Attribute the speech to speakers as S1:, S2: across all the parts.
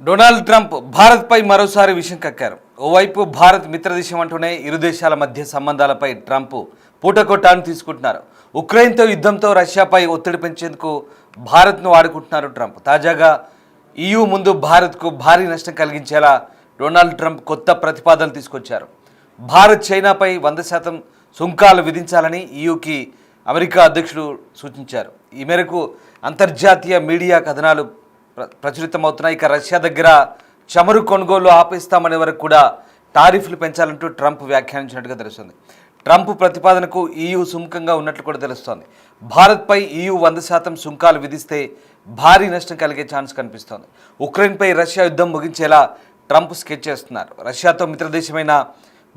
S1: Donald Trump భారత్పై మరోసారి విషం కక్కారు. ఓవైపు భారత్ మిత్రదేశం అంటూనే ఇరు దేశాల మధ్య సంబంధాలపై ట్రంప్ పూటకొట్టాను తీసుకుంటున్నారు. ఉక్రెయిన్తో యుద్ధంతో రష్యాపై ఒత్తిడి పెంచేందుకు భారత్ను వాడుకుంటున్నారు ట్రంప్. తాజాగా EU ముందు భారత్కు భారీ నష్టం కలిగించేలా డొనాల్డ్ ట్రంప్ కొత్త ప్రతిపాదనలు తీసుకొచ్చారు. భారత్ చైనాపై 100% సుంకాలు విధించాలని EUకి అమెరికా అధ్యక్షుడు సూచించారు. ఈ మేరకు అంతర్జాతీయ మీడియా కథనాలు ప్రచురితమవుతున్నాయి. ఇక రష్యా దగ్గర చమురు కొనుగోలు ఆపేస్తామనే వరకు కూడా టారిఫ్లు పెంచాలంటూ ట్రంప్ వ్యాఖ్యానించినట్టుగా తెలుస్తుంది. ట్రంప్ ప్రతిపాదనకు EU సుముఖంగా ఉన్నట్లు కూడా తెలుస్తోంది. భారత్పై EU 100% సుంకాలు విధిస్తే భారీ నష్టం కలిగే ఛాన్స్ కనిపిస్తోంది. ఉక్రెయిన్పై రష్యా యుద్ధం ముగించేలా ట్రంప్ స్కెచ్ చేస్తున్నారు. రష్యాతో మిత్రదేశమైన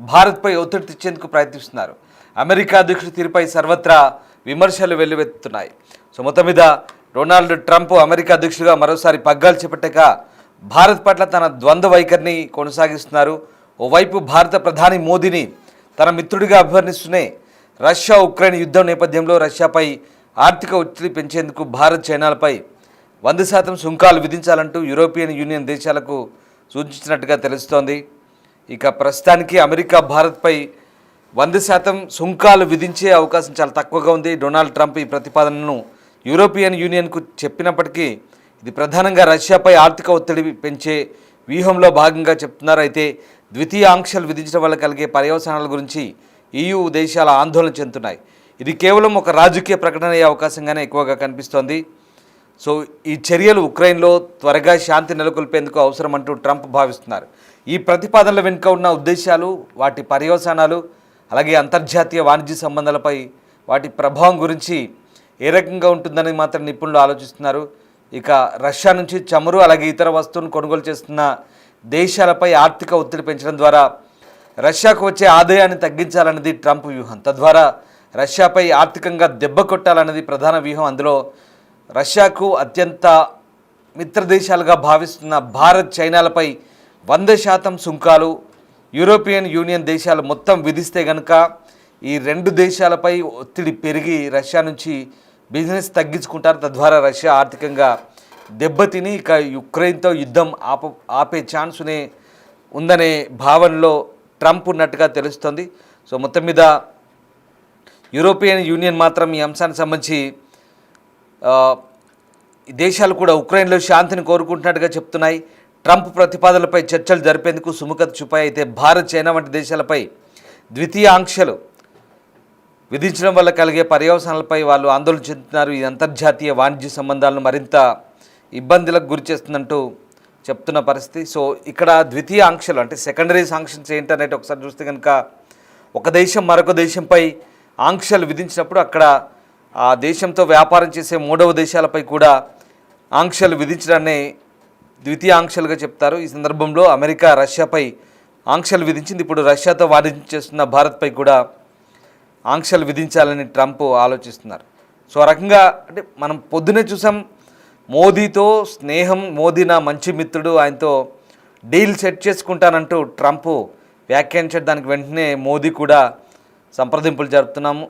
S1: భారత్పై ఒత్తిడి తెచ్చేందుకు ప్రయత్నిస్తున్నారు. అమెరికా అధ్యక్షుడి తీరుపై సర్వత్రా విమర్శలు వెల్లువెత్తుతున్నాయి. సో మొత్తం మీద డొనాల్డ్ ట్రంప్ అమెరికా అధ్యక్షుడిగా మరోసారి పగ్గాలు చేపట్టాక భారత్ పట్ల తన ద్వంద్వ వైఖరిని కొనసాగిస్తున్నారు. ఓవైపు భారత ప్రధాని మోదీని తన మిత్రుడిగా అభివర్ణిస్తూనే రష్యా ఉక్రెయిన్ యుద్ధం నేపథ్యంలో రష్యాపై ఆర్థిక ఒత్తిడి పెంచేందుకు భారత్ చైనాలపై 100% సుంకాలు విధించాలంటూ యూరోపియన్ యూనియన్ దేశాలకు సూచించినట్టుగా తెలుస్తోంది. ఇక ప్రస్తుతానికి అమెరికా భారత్పై 100% సుంకాలు విధించే అవకాశం చాలా తక్కువగా ఉంది. డొనాల్డ్ ట్రంప్ ఈ ప్రతిపాదనను యూరోపియన్ యూనియన్కు చెప్పినప్పటికీ ఇది ప్రధానంగా రష్యాపై ఆర్థిక ఒత్తిడి పెంచే వ్యూహంలో భాగంగా చెప్తున్నారు. అయితే ద్వితీయ ఆంక్షలు విధించడం వల్ల కలిగే పర్యవసానాల గురించి EU దేశాల ఆందోళన చెందుతున్నాయి. ఇది కేవలం ఒక రాజకీయ ప్రకటన అయ్యే అవకాశంగానే ఎక్కువగా కనిపిస్తోంది. సో ఈ చర్యలు ఉక్రెయిన్లో త్వరగా శాంతి నెలకొల్పేందుకు అవసరం అంటూ ట్రంప్ భావిస్తున్నారు. ఈ ప్రతిపాదనల వెనుక ఉన్న ఉద్దేశాలు, వాటి పర్యవసానాలు, అలాగే అంతర్జాతీయ వాణిజ్య సంబంధాలపై వాటి ప్రభావం గురించి ఏ రకంగా ఉంటుందని మాత్రం నిపుణులు ఆలోచిస్తున్నారు. ఇక రష్యా నుంచి చమురు అలాగే ఇతర వస్తువులను కొనుగోలు చేస్తున్న దేశాలపై ఆర్థిక ఒత్తిడి పెంచడం ద్వారా రష్యాకు వచ్చే ఆదాయాన్ని తగ్గించాలన్నది ట్రంప్ వ్యూహం. తద్వారా రష్యాపై ఆర్థికంగా దెబ్బ కొట్టాలన్నది ప్రధాన వ్యూహం. అందులో రష్యాకు అత్యంత మిత్రదేశాలుగా భావిస్తున్న భారత్, చైనాలపై 100% సుంకాలు యూరోపియన్ యూనియన్ దేశాలు మొత్తం విధిస్తే కనుక ఈ రెండు దేశాలపై ఒత్తిడి పెరిగి రష్యా నుంచి బిజినెస్ తగ్గించుకుంటారు. తద్వారా రష్యా ఆర్థికంగా దెబ్బతిని ఇక యుక్రెయిన్తో యుద్ధం ఆపే ఛాన్సునే ఉందనే భావనలో ట్రంప్ ఉన్నట్టుగా తెలుస్తోంది. సో మొత్తం మీద యూరోపియన్ యూనియన్ మాత్రం ఈ అంశానికి సంబంధించి దేశాలు కూడా ఉక్రెయిన్లో శాంతిని కోరుకుంటున్నట్టుగా చెప్తున్నాయి. ట్రంప్ ప్రతిపాదనలపై చర్చలు జరిపేందుకు సుముఖత చూపాయి. అయితే భారత్, చైనా వంటి దేశాలపై ద్వితీయ ఆంక్షలు విధించడం వల్ల కలిగే పర్యవసానాలపై వాళ్ళు ఆందోళన చెందుతున్నారు. ఈ అంతర్జాతీయ వాణిజ్య సంబంధాలను మరింత ఇబ్బందులకు గురి చేస్తుందంటూ చెప్తున్న పరిస్థితి. సో ఇక్కడ ద్వితీయ ఆంక్షలు అంటే సెకండరీ సాంక్షన్స్ ఏంటనేది ఒకసారి చూస్తే కనుక ఒక దేశం మరొక దేశంపై ఆంక్షలు విధించినప్పుడు అక్కడ ఆ దేశంతో వ్యాపారం చేసే మూడవ దేశాలపై కూడా ఆంక్షలు విధించడాన్ని ద్వితీయ ఆంక్షలుగా చెప్తారు. ఈ సందర్భంలో అమెరికా రష్యాపై ఆంక్షలు విధించింది. ఇప్పుడు రష్యాతో వాణిజ్యం చేస్తున్న భారత్పై కూడా ఆంక్షలు విధించాలని ట్రంప్ ఆలోచిస్తున్నారు. సో ఆ రకంగా అంటే మనం పొద్దునే చూసాం మోదీతో స్నేహం, మోదీ నా మంచి మిత్రుడు, ఆయనతో డీల్ సెట్ చేసుకుంటానంటూ ట్రంప్ వ్యాఖ్యానించారు. దానికి వెంటనే మోదీ కూడా సంప్రదింపులు జరుపుతున్నాము,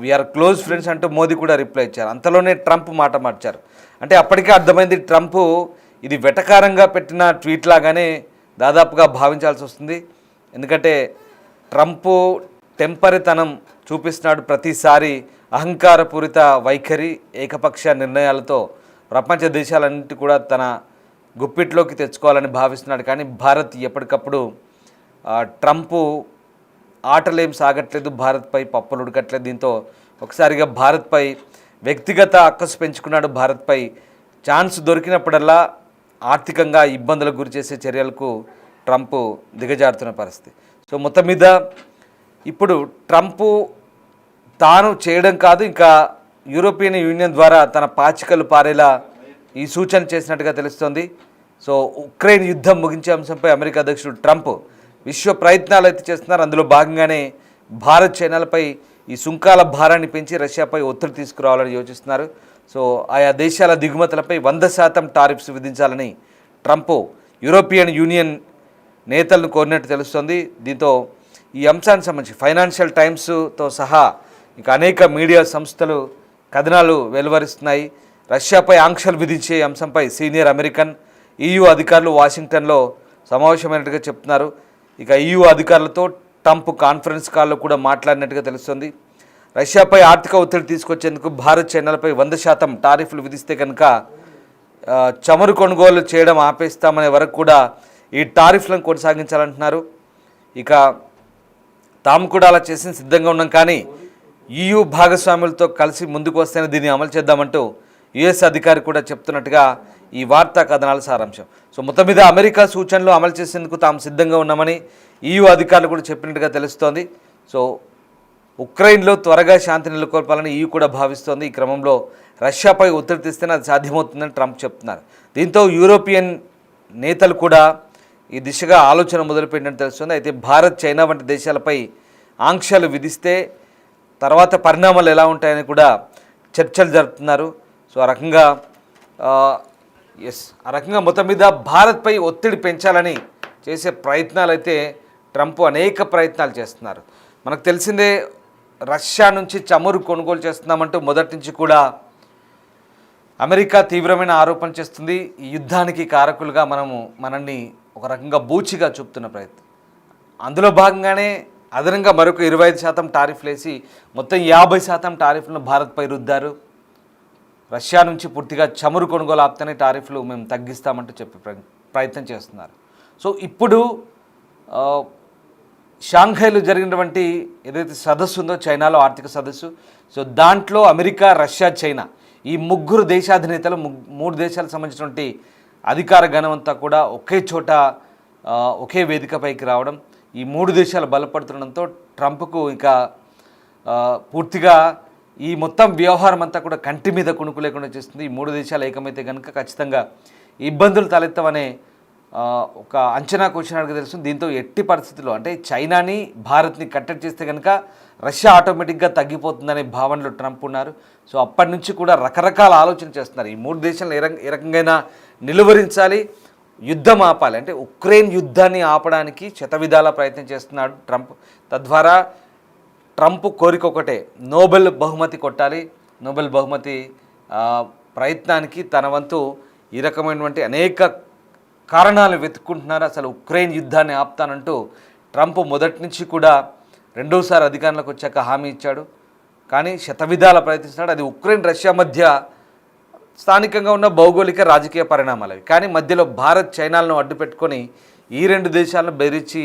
S1: వీఆర్ క్లోజ్ ఫ్రెండ్స్ అంటూ మోదీ కూడా రిప్లై ఇచ్చారు. అంతలోనే ట్రంప్ మాట మార్చారు. అంటే అప్పటికే అర్థమైంది ట్రంప్ ఇది వెటకారంగా పెట్టిన ట్వీట్ లాగానే దాదాపుగా భావించాల్సి వస్తుంది. ఎందుకంటే ట్రంప్ టెంపరితనం చూపిస్తున్నాడు. ప్రతిసారి అహంకారపూరిత వైఖరి, ఏకపక్ష నిర్ణయాలతో ప్రపంచ దేశాలన్నింటి కూడా తన గుప్పిట్లోకి తెచ్చుకోవాలని భావిస్తున్నాడు. కానీ భారత్ ఎప్పటికప్పుడు ట్రంప్ ఆటలేం సాగట్లేదు, భారత్పై పప్పులు ఉడకట్లేదు. దీంతో ఒకసారిగా భారత్పై వ్యక్తిగత అక్కసు పెంచుకున్నాడు. భారత్పై ఛాన్స్ దొరికినప్పుడల్లా ఆర్థికంగా ఇబ్బందులకు గురి చేసే చర్యలకు ట్రంప్ దిగజారుతున్న పరిస్థితి. సో మొత్తం మీద ఇప్పుడు ట్రంప్ తాను చేయడం కాదు, ఇంకా యూరోపియన్ యూనియన్ ద్వారా తన పాచికలు పారేలా ఈ సూచన చేసినట్టుగా తెలుస్తోంది. సో ఉక్రెయిన్ యుద్ధం ముగించే అంశంపై అమెరికా అధ్యక్షుడు ట్రంప్ విశ్వ ప్రయత్నాలు అయితే చేస్తున్నారు. అందులో భాగంగానే భారత్, చైనాలపై ఈ సుంకాల భారాన్ని పెంచి రష్యాపై ఒత్తిడి తీసుకురావాలని యోచిస్తున్నారు. సో ఆయా దేశాల దిగుమతులపై 100% టారిఫ్స్ విధించాలని ట్రంప్ యూరోపియన్ యూనియన్ నేతలను కోరినట్టు తెలుస్తోంది. దీంతో ఈ అంశానికి సంబంధించి ఫైనాన్షియల్ టైమ్స్తో సహా ఇక అనేక మీడియా సంస్థలు కథనాలు వెలువరిస్తున్నాయి. రష్యాపై ఆంక్షలు విధించే అంశంపై సీనియర్ అమెరికన్ EU అధికారులు వాషింగ్టన్లో సమావేశమైనట్టుగా చెప్తున్నారు. ఇక EU అధికారులతో ట్రంప్ కాన్ఫరెన్స్ కాల్లో కూడా మాట్లాడినట్టుగా తెలుస్తుంది. రష్యాపై ఆర్థిక ఒత్తిడి తీసుకొచ్చేందుకు భారత్ చైనాలపై 100% టారిఫ్లు విధిస్తే కనుక చమురు కొనుగోలు చేయడం ఆపేస్తామనే వరకు కూడా ఈ టారిఫ్లను కొనసాగించాలంటున్నారు. ఇక తాము కూడా అలా చేసి సిద్ధంగా ఉన్నాం, కానీ EU భాగస్వాములతో కలిసి ముందుకు వస్తేనే దీన్ని అమలు చేద్దామంటూ US అధికారి కూడా చెప్తున్నట్టుగా ఈ వార్తా కథనాల సారాంశం. సో మొత్తం మీద అమెరికా సూచనలు అమలు చేసేందుకు తాము సిద్ధంగా ఉన్నామని EU అధికారులు కూడా చెప్పినట్టుగా తెలుస్తోంది. సో ఉక్రెయిన్లో త్వరగా శాంతి నెలకొల్పాలని EU కూడా భావిస్తోంది. ఈ క్రమంలో రష్యాపై ఒత్తిడి తెస్తేనే అది సాధ్యమవుతుందని ట్రంప్ చెప్తున్నారు. దీంతో యూరోపియన్ నేతలు కూడా ఈ దిశగా ఆలోచన మొదలుపెట్టినట్టు తెలుస్తుంది. అయితే భారత్, చైనా వంటి దేశాలపై ఆంక్షలు విధిస్తే తర్వాత పరిణామాలు ఎలా ఉంటాయని కూడా చర్చలు జరుపుతున్నారు. సో ఆ రకంగా మొత్తం మీద భారత్పై ఒత్తిడి పెంచాలని చేసే ప్రయత్నాలు అయితే ట్రంప్ అనేక ప్రయత్నాలు చేస్తున్నారు. మనకు తెలిసిందే, రష్యా నుంచి చమురు కొనుగోలు చేస్తున్నామంటూ మొదటి నుంచి కూడా అమెరికా తీవ్రమైన ఆరోపణ చేస్తుంది. ఈ యుద్ధానికి కారకులుగా మనల్ని ఒక రకంగా బూచిగా చూపుతున్న ప్రయత్నం. అందులో భాగంగానే అదనంగా మరొక 25% టారిఫ్లు వేసి మొత్తం 50% టారిఫ్లను భారత్పై రుద్దారు. రష్యా నుంచి పూర్తిగా చమురు కొనుగోలు ఆపితేనే టారిఫ్లు మేము తగ్గిస్తామంటూ చెప్పే ప్రయత్నం చేస్తున్నారు. సో ఇప్పుడు షాంఘైలో జరిగినటువంటి ఏదైతే సదస్సు ఉందో, చైనాలో ఆర్థిక సదస్సు, సో దాంట్లో అమెరికా, రష్యా, చైనా ఈ ముగ్గురు దేశాధినేతలు, 3 దేశాలకు సంబంధించినటువంటి అధికార గణమంతా కూడా ఒకే చోట ఒకే వేదికపైకి రావడం, ఈ 3 దేశాలు బలపడుతుండడంతో ట్రంప్కు ఇక పూర్తిగా ఈ మొత్తం వ్యవహారం అంతా కూడా కంటి మీద కుణుకు లేకుండా చేస్తుంది. ఈ 3 దేశాలు ఏకమైతే కనుక ఖచ్చితంగా ఇబ్బందులు తలెత్తవనే ఒక అంచనా క్వశ్చన్ తెలుస్తుంది. దీంతో ఎట్టి పరిస్థితుల్లో అంటే చైనాని, భారత్ని కట్టడి చేస్తే కనుక రష్యా ఆటోమేటిక్గా తగ్గిపోతుందనే భావనలో ట్రంప్ ఉన్నారు. సో అప్పటి నుంచి కూడా రకరకాల ఆలోచన చేస్తున్నారు. ఈ 3 దేశాలను ఏ రకంగా నిలువరించాలి, యుద్ధం ఆపాలి, అంటే ఉక్రెయిన్ యుద్ధాన్ని ఆపడానికి శతవిధాల ప్రయత్నం చేస్తున్నాడు ట్రంప్. తద్వారా ట్రంప్ కోరిక ఒకటే, నోబెల్ బహుమతి కొట్టాలి. నోబెల్ బహుమతి ప్రయత్నానికి తన వంతు ఈ రకమైనటువంటి అనేక కారణాలు వెతుక్కుంటున్నారు. అసలు ఉక్రెయిన్ యుద్ధాన్ని ఆపుతానంటూ ట్రంప్ మొదటి నుంచి కూడా రెండోసారి అధికారంలోకి వచ్చాక హామీ ఇచ్చాడు, కానీ శతవిధాల ప్రయత్నిస్తున్నాడు. అది ఉక్రెయిన్, రష్యా మధ్య స్థానికంగా ఉన్న భౌగోళిక రాజకీయ పరిణామాలు అవి. కానీ మధ్యలో భారత్, చైనాలను అడ్డు పెట్టుకొని ఈ 2 దేశాలను బెదిరించి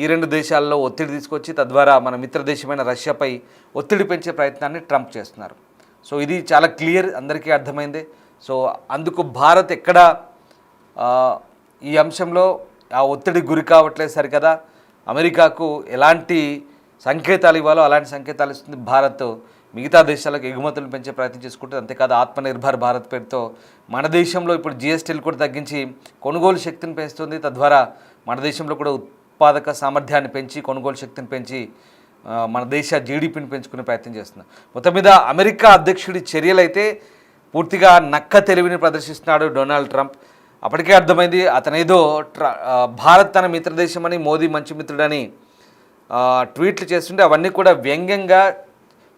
S1: ఈ 2 దేశాల్లో ఒత్తిడి తీసుకొచ్చి తద్వారా మన మిత్ర దేశమైన రష్యాపై ఒత్తిడి పెంచే ప్రయత్నాన్ని ట్రంప్ చేస్తున్నారు. సో ఇది చాలా క్లియర్, అందరికీ అర్థమైందే. సో అందుకు భారత్ ఎక్కడ ఈ అంశంలో ఆ ఒత్తిడి గురి కావట్లేదు సరికదా. అమెరికాకు ఎలాంటి సంకేతాలు ఇవ్వాలో అలాంటి సంకేతాలు ఇస్తుంది భారత్. మిగతా దేశాలకు ఎగుమతులు పెంచే ప్రయత్నం చేసుకుంటుంది. అంతేకాదు ఆత్మనిర్భర్ భారత్ పేరుతో మన దేశంలో ఇప్పుడు GSTలు కూడా తగ్గించి కొనుగోలు శక్తిని పెంచుతుంది. తద్వారా మన దేశంలో కూడా ఉత్పాదక సామర్థ్యాన్ని పెంచి, కొనుగోలు శక్తిని పెంచి మన దేశ GDPని పెంచుకునే ప్రయత్నం చేస్తుంది. మొత్తం మీద అమెరికా అధ్యక్షుడి చర్యలైతే పూర్తిగా నక్క తెలివిని ప్రదర్శిస్తున్నాడు డొనాల్డ్ ట్రంప్. అప్పటికే అర్థమైంది, అతనేదో భారత్ తన మిత్రదేశమని, మోదీ మంచి మిత్రుడని ట్వీట్లు చేస్తుంటే అవన్నీ కూడా వ్యంగ్యంగా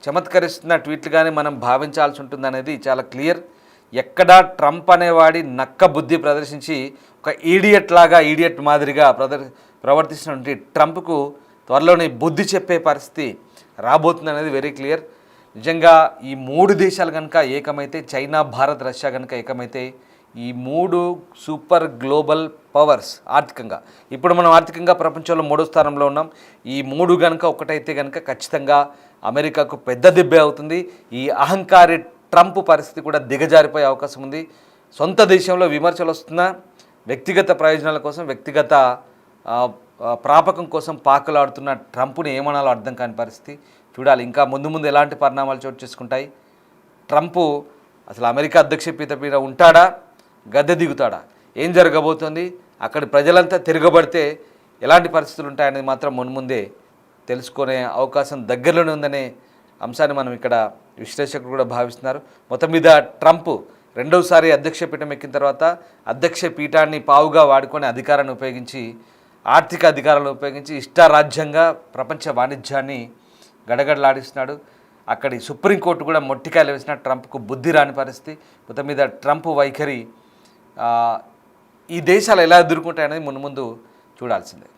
S1: చమత్కరిస్తున్న ట్వీట్లుగానే మనం భావించాల్సి ఉంటుందనేది చాలా క్లియర్. ఎక్కడా ట్రంప్ అనేవాడి నక్క బుద్ధి ప్రదర్శించి ఒక ఈడియట్ మాదిరిగా ప్రవర్తిస్తున్నటువంటి ట్రంప్కు త్వరలోనే బుద్ధి చెప్పే పరిస్థితి రాబోతుంది అనేది వెరీ క్లియర్. నిజంగా ఈ 3 దేశాలు కనుక ఏకమైతే, చైనా, భారత్, రష్యా కనుక ఏకమైతే, ఈ 3 సూపర్ గ్లోబల్ పవర్స్ ఆర్థికంగా, ఇప్పుడు మనం ఆర్థికంగా ప్రపంచంలో 3వ స్థానంలో ఉన్నాం. ఈ 3 కనుక ఒకటైతే కనుక ఖచ్చితంగా అమెరికాకు పెద్ద దెబ్బే అవుతుంది. ఈ అహంకారి ట్రంప్ పరిస్థితి కూడా దిగజారిపోయే అవకాశం ఉంది. సొంత దేశంలో విమర్శలు వస్తున్నా వ్యక్తిగత ప్రయోజనాల కోసం, వ్యక్తిగత ప్రాపకం కోసం పాకులాడుతున్న ట్రంప్ని ఏమనాలో అర్థం కాని పరిస్థితి. చూడాలి ఇంకా ముందు ఎలాంటి పరిణామాలు చోటు చేసుకుంటాయి. ట్రంప్ అసలు అమెరికా అధ్యక్ష పీఠ మీద ఉంటాడా, గద్దె దిగుతాడా, ఏం జరగబోతుంది, అక్కడి ప్రజలంతా తిరగబడితే ఎలాంటి పరిస్థితులు ఉంటాయనేది మాత్రం మున్ముందే తెలుసుకునే అవకాశం దగ్గరలోనే ఉందనే అంశాన్ని మనం ఇక్కడ విశ్లేషకులు కూడా భావిస్తున్నారు. మొత్తం మీద ట్రంప్ రెండోసారి అధ్యక్ష పీఠం ఎక్కిన తర్వాత అధ్యక్ష పీఠాన్ని పావుగా వాడుకొని అధికారాన్ని ఉపయోగించి, ఆర్థిక అధికారాలను ఉపయోగించి ఇష్టారాజ్యంగా ప్రపంచ వాణిజ్యాన్ని గడగడలాడిస్తున్నాడు. అక్కడి సుప్రీంకోర్టు కూడా మొట్టికాయలు వేసిన ట్రంప్కు బుద్ధి రాని పరిస్థితి. మొత్తం మీద ట్రంప్ వైఖరి ఈ దేశాలు ఎలా ఎదుర్కొంటాయనేది ముందు ముందు చూడాల్సిందే.